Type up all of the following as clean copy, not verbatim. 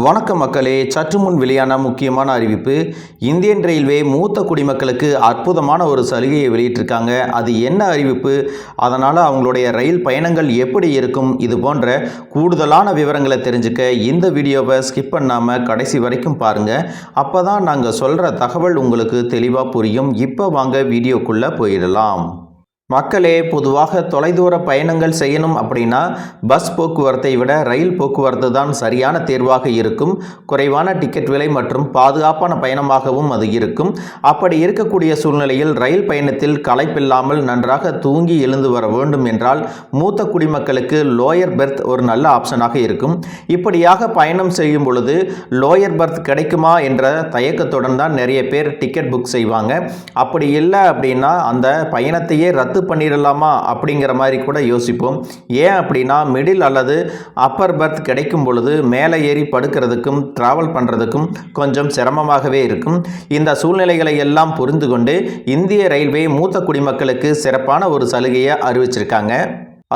வணக்கம் மக்களே, சற்று முன் வெளியான முக்கியமான அறிவிப்பு. இந்தியன் ரயில்வே மூத்த குடிமக்களுக்கு அற்புதமான ஒரு சலுகையை வெளியிட்டிருக்காங்க. அது என்ன அறிவிப்பு, அதனால் அவங்களுடைய ரயில் பயணங்கள் எப்படி இருக்கும், இது போன்ற கூடுதலான விவரங்களை தெரிஞ்சுக்க இந்த வீடியோவை ஸ்கிப் பண்ணாமல் கடைசி வரைக்கும் பாருங்கள். அப்போ தான் நாங்கள் சொல்கிற தகவல் உங்களுக்கு தெளிவாக புரியும். இப்போ வாங்க வீடியோக்குள்ளே போயிடலாம். மக்களே, பொதுவாக தொலைதூர பயணங்கள் செய்யணும் அப்படின்னா பஸ் போக்குவரத்தை விட ரயில் போக்குவரத்து தான் சரியான தேர்வாக இருக்கும். குறைவான டிக்கெட் விலை மற்றும் பாதுகாப்பான பயணமாகவும் அது இருக்கும். அப்படி இருக்கக்கூடிய சூழ்நிலையில் ரயில் பயணத்தில் களைப்பில்லாமல் நன்றாக தூங்கி எழுந்து வர வேண்டும் என்றால் மூத்த குடிமக்களுக்கு லோயர் பெர்த் ஒரு நல்ல ஆப்ஷனாக இருக்கும். இப்படியாக பயணம் செய்யும் பொழுது லோயர் பெர்த் கிடைக்குமா என்ற தயக்கத்துடன் தான் நிறைய பேர் டிக்கெட் புக் செய்வாங்க. அப்படி இல்லை அப்படின்னா அந்த பயணத்தையே ரத்து பண்ணிடலாமா அப்படிங்கிற மாதிரி கூட யோசிப்போம். ஏன் அப்படின்னா மிடில் அல்லது அப்பர் பெர்த் கிடைக்கும் பொழுது மேலே ஏறி படுக்கிறதுக்கும் டிராவல் பண்ணுறதுக்கும் கொஞ்சம் சிரமமாகவே இருக்கும். இந்த சூழ்நிலைகளை எல்லாம் புரிந்து கொண்டு இந்திய ரயில்வே மூத்த குடிமக்களுக்கு சிறப்பான ஒரு சலுகையை அறிவிச்சிருக்காங்க.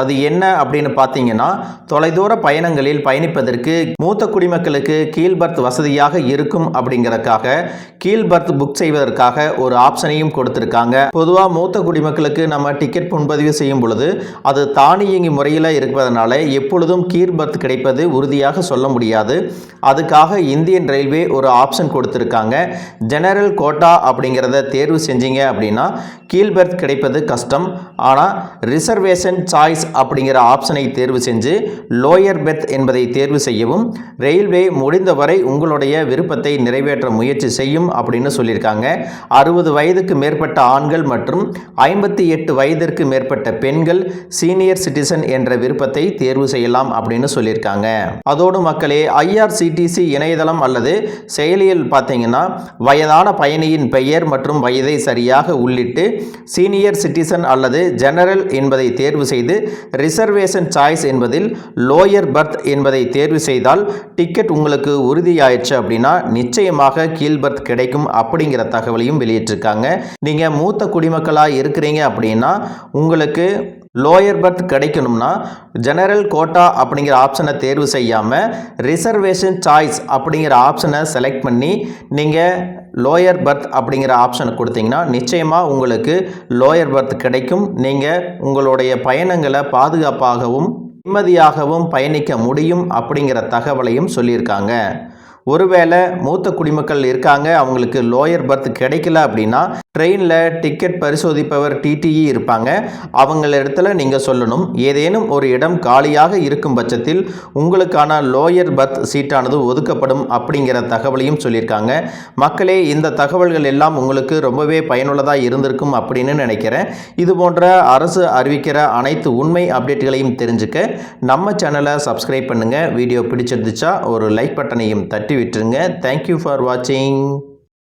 அது என்ன அப்படின்னு பார்த்தீங்கன்னா, தொலைதூர பயணங்களில் பயணிப்பதற்கு மூத்த குடிமக்களுக்கு கீழ் பர்த் வசதியாக இருக்கும் அப்படிங்கிறதுக்காக கீழ் பர்த் புக் செய்வதற்காக ஒரு ஆப்ஷனையும் கொடுத்துருக்காங்க. பொதுவாக மூத்த குடிமக்களுக்கு நம்ம டிக்கெட் முன்பதிவு செய்யும் பொழுது அது தானியங்கி முறையில் இருப்பதனால எப்பொழுதும் கீழ் பர்த் கிடைப்பது உறுதியாக சொல்ல முடியாது. அதுக்காக இந்தியன் ரயில்வே ஒரு ஆப்ஷன் கொடுத்துருக்காங்க. ஜெனரல் கோட்டா அப்படிங்கிறத தேர்வு செஞ்சீங்க அப்படின்னா கீழ் பர்த் கிடைப்பது கஷ்டம். ஆனால் ரிசர்வேஷன் சாய்ஸ் அப்படிங்கிற ஆப்ஷனை தேர்வு செஞ்சு லோயர் பெர்த் என்பதை தேர்வு செய்யவும் ரயில்வே முடிந்தவரை உங்களுடைய விருப்பத்தை நிறைவேற்ற முயற்சி செய்யும் அப்படின்னு சொல்லியிருக்காங்க. 60 வயதுக்கு மேற்பட்ட ஆண்கள் மற்றும் 58 வயதிற்கு மேற்பட்ட பெண்கள் சீனியர் சிட்டிசன் என்ற விருப்பத்தை தேர்வு செய்யலாம் அப்படின்னு சொல்லியிருக்காங்க. அதோடு மக்களே, ஐஆர்சிடிசி இணையதளம் அல்லது செயலியில் பார்த்தீங்கன்னா வயதான பயணியின் பெயர் மற்றும் வயதை சரியாக உள்ளிட்டு சீனியர் சிட்டிசன் அல்லது ஜெனரல் என்பதை தேர்வு செய்து ரிசர்வேஷன் சாய்ஸ் என்பதில் லோயர் பர்த் என்பதை தேர்வு செய்தால் டிக்கெட் உங்களுக்கு உறுதியாயிடுச்சு அப்படின்னா நிச்சயமாக கீழ் பர்த் கிடைக்கும் அப்படிங்கிற தகவலையும் வெளியிட்டிருக்காங்க. நீங்கள் மூத்த குடிமக்களாக இருக்கிறீங்க அப்படின்னா உங்களுக்கு லோயர் பர்த் கிடைக்கணும்னா ஜெனரல் கோட்டா அப்படிங்கிற ஆப்ஷனை தேர்வு செய்யாமல் ரிசர்வேஷன் சாய்ஸ் அப்படிங்கிற ஆப்ஷனை செலக்ட் பண்ணி நீங்கள் லோயர் பர்த் அப்படிங்கிற ஆப்ஷனை கொடுத்தீங்கன்னா நிச்சயமாக உங்களுக்கு லோயர் பர்த் கிடைக்கும். நீங்கள் உங்களுடைய பயணங்களை பாதுகாப்பாகவும் நிம்மதியாகவும் பயணிக்க முடியும் அப்படிங்கிற தகவலையும் சொல்லியிருக்காங்க. ஒருவேளை மூத்த குடிமக்கள் இருக்காங்க, அவங்களுக்கு லோயர் பர்த் கிடைக்கல அப்படின்னா ட்ரெயினில் டிக்கெட் பரிசோதிப்பவர் டிடிஇ இருப்பாங்க. அவங்கள இடத்துல நீங்கள் சொல்லணும். ஏதேனும் ஒரு இடம் காலியாக இருக்கும் பட்சத்தில் உங்களுக்கான லோயர் பர்த் சீட்டானது ஒதுக்கப்படும் அப்படிங்கிற தகவலையும் சொல்லியிருக்காங்க. மக்களே, இந்த தகவல்கள் எல்லாம் உங்களுக்கு ரொம்பவே பயனுள்ளதாக இருந்திருக்கும் அப்படின்னு நினைக்கிறேன். இது போன்ற அரசு அறிவிக்கிற அனைத்து உண்மை அப்டேட்டுகளையும் தெரிஞ்சுக்க நம்ம சேனலை சப்ஸ்கிரைப் பண்ணுங்கள். வீடியோ பிடிச்சிருந்துச்சா ஒரு லைக் பட்டனையும் தட்டி விட்டுருங்க. தேங்க்யூ ஃபார் வாட்சிங்.